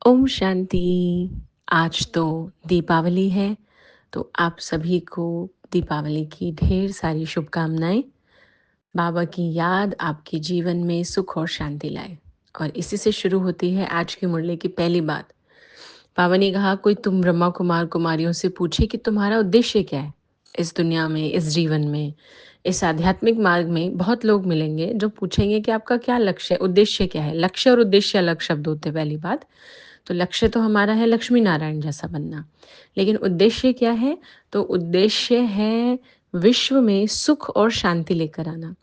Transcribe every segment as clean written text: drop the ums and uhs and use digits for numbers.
ओम शांति। आज तो दीपावली है, तो आप सभी को दीपावली की ढेर सारी शुभकामनाएं। बाबा की याद आपके जीवन में सुख और शांति लाए। और इसी से शुरू होती है आज की मुरली की पहली बात। बाबा ने कहा, कोई तुम ब्रह्मा कुमार कुमारियों से पूछे कि तुम्हारा उद्देश्य क्या है इस दुनिया में, इस जीवन में, इस आध्यात्मिक मार्ग में। बहुत लोग मिलेंगे जो पूछेंगे कि आपका क्या लक्ष्य है, उद्देश्य क्या है। लक्ष्य और उद्देश्य अलग शब्द होते हैं। पहली बात तो लक्ष्य तो हमारा है लक्ष्मी नारायण जैसा बनना, लेकिन उद्देश्य क्या है? तो उद्देश्य है विश्व में सुख और शांति लेकर आना।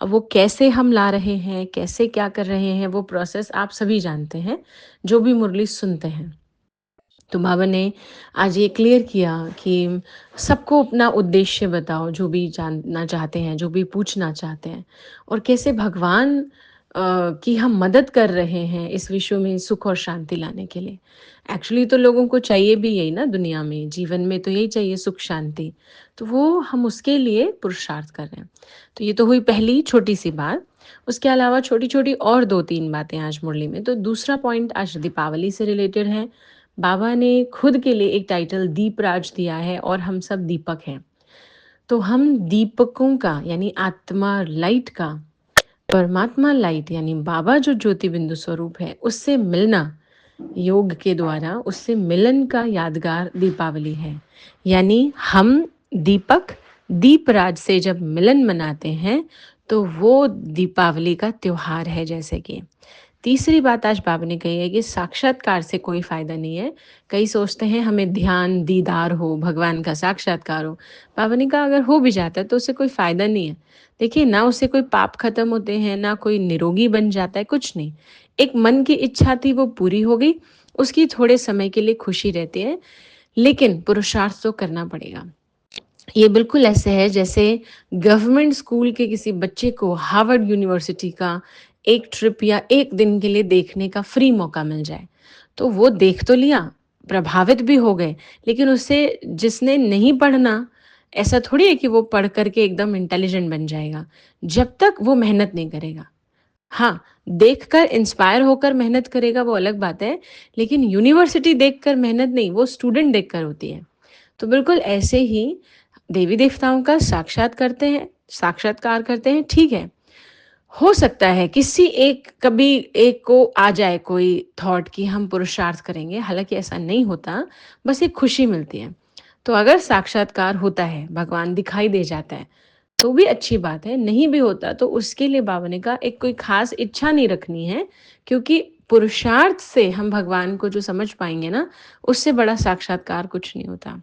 अब वो कैसे हम ला रहे हैं, कैसे क्या कर रहे हैं, वो प्रोसेस आप सभी जानते हैं जो भी मुरली सुनते हैं। तो बाबा ने आज ये क्लियर किया कि सबको अपना उद्देश्य बताओ, जो भी जानना चाहते हैं, जो भी पूछना चाहते हैं, और कैसे भगवान की हम मदद कर रहे हैं इस विश्व में सुख और शांति लाने के लिए। एक्चुअली तो लोगों को चाहिए भी यही ना, दुनिया में, जीवन में तो यही चाहिए, सुख शांति। तो वो हम उसके लिए पुरुषार्थ कर रहे हैं। तो ये तो हुई पहली छोटी सी बात। उसके अलावा छोटी छोटी और 2-3 बातें आज मुरली में। तो दूसरा पॉइंट आज दीपावली से रिलेटेड है। बाबा ने खुद के लिए एक टाइटल दीपराज दिया है और हम सब दीपक हैं। तो हम दीपकों का यानी आत्मा लाइट का, परमात्मा लाइट यानी बाबा जो ज्योति बिंदु स्वरूप है, उससे मिलना योग के द्वारा, उससे मिलन का यादगार दीपावली है। यानी हम दीपक दीपराज से जब मिलन मनाते हैं तो वो दीपावली का त्योहार है। जैसे कि तीसरी बात आज बाबा ने कही है कि साक्षात्कार से कोई फायदा नहीं है। कई सोचते हैं हमें ध्यान दीदार हो, भगवान का साक्षात्कार हो। बाबा ने कहा अगर हो भी जाता है तो उससे कोई फायदा नहीं है। देखिए, ना उससे कोई पाप खत्म होते हैं, ना कोई निरोगी बन जाता है, कुछ नहीं। एक मन की इच्छा थी, वो पूरी हो गई। उसकी थोड़े समय के लिए खुशी रहती है, लेकिन पुरुषार्थ तो करना पड़ेगा। ये बिल्कुल ऐसे है जैसे गवर्नमेंट स्कूल के किसी बच्चे को हार्वर्ड यूनिवर्सिटी का एक ट्रिप या एक दिन के लिए देखने का फ्री मौका मिल जाए, तो वो देख तो लिया, प्रभावित भी हो गए, लेकिन उससे जिसने नहीं पढ़ना, ऐसा थोड़ी है कि वो पढ़ करके एकदम इंटेलिजेंट बन जाएगा जब तक वो मेहनत नहीं करेगा। हाँ, देखकर इंस्पायर होकर मेहनत करेगा वो अलग बात है, लेकिन यूनिवर्सिटी देखकर मेहनत नहीं, वो स्टूडेंट देखकर होती है। तो बिल्कुल ऐसे ही देवी देवताओं का साक्षात्कार करते हैं, ठीक है। हो सकता है किसी एक कभी एक को आ जाए कोई थॉट कि हम पुरुषार्थ करेंगे, हालांकि ऐसा नहीं होता, बस एक खुशी मिलती है। तो अगर साक्षात्कार होता है, भगवान दिखाई दे जाता है, तो भी अच्छी बात है। नहीं भी होता तो उसके लिए बाबा ने कहा एक कोई खास इच्छा नहीं रखनी है, क्योंकि पुरुषार्थ से हम भगवान को जो समझ पाएंगे ना, उससे बड़ा साक्षात्कार कुछ नहीं होता।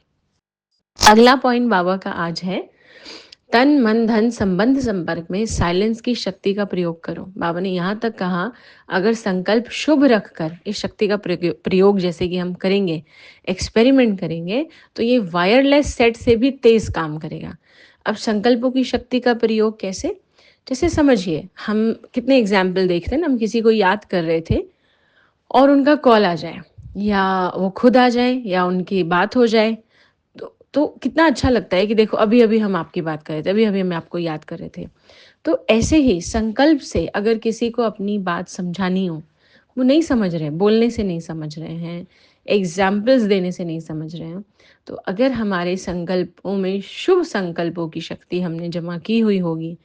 अगला पॉइंट बाबा का आज है, तन मन धन संबंध संपर्क में साइलेंस की शक्ति का प्रयोग करो। बाबा ने यहाँ तक कहा, अगर संकल्प शुभ रखकर इस शक्ति का प्रयोग जैसे कि हम करेंगे, एक्सपेरिमेंट करेंगे, तो ये वायरलेस सेट से भी तेज काम करेगा। अब संकल्पों की शक्ति का प्रयोग कैसे? जैसे समझिए, हम कितने एग्जाम्पल देखते हैं ना, हम किसी को याद कर रहे थे और उनका कॉल आ जाए, या वो खुद आ जाए, या उनकी बात हो जाए, तो कितना अच्छा लगता है कि देखो अभी अभी हम आपकी बात कर रहे थे, अभी अभी हम आपको याद कर रहे थे। तो ऐसे ही संकल्प से अगर किसी को अपनी बात समझानी हो, वो नहीं समझ रहे, बोलने से नहीं समझ रहे हैं, एग्जाम्पल्स देने से नहीं समझ रहे हैं, तो अगर हमारे संकल्पों में शुभ संकल्पों की शक्ति हमने जमा की हुई होगी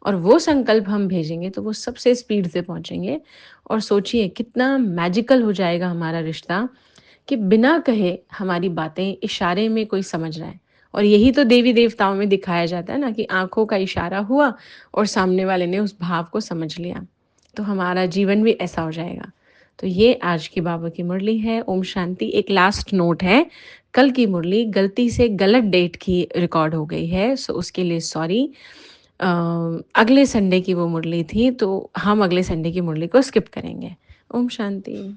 और वो संकल्प हम भेजेंगे, तो वो सबसे स्पीड से पहुंचेंगे। और सोचिए कितना मैजिकल हो जाएगा हमारा रिश्ता, कि बिना कहे हमारी बातें इशारे में कोई समझ रहा है। और यही तो देवी देवताओं में दिखाया जाता है ना, कि आंखों का इशारा हुआ और सामने वाले ने उस भाव को समझ लिया। तो हमारा जीवन भी ऐसा हो जाएगा। तो ये आज की बाबा की मुरली है। ओम शांति। एक लास्ट नोट है, कल की मुरली गलती से गलत डेट की रिकॉर्ड हो गई है, सो उसके लिए सॉरी। अगले संडे की वो मुरली थी, तो हम अगले संडे की मुरली को स्किप करेंगे। ओम शांति।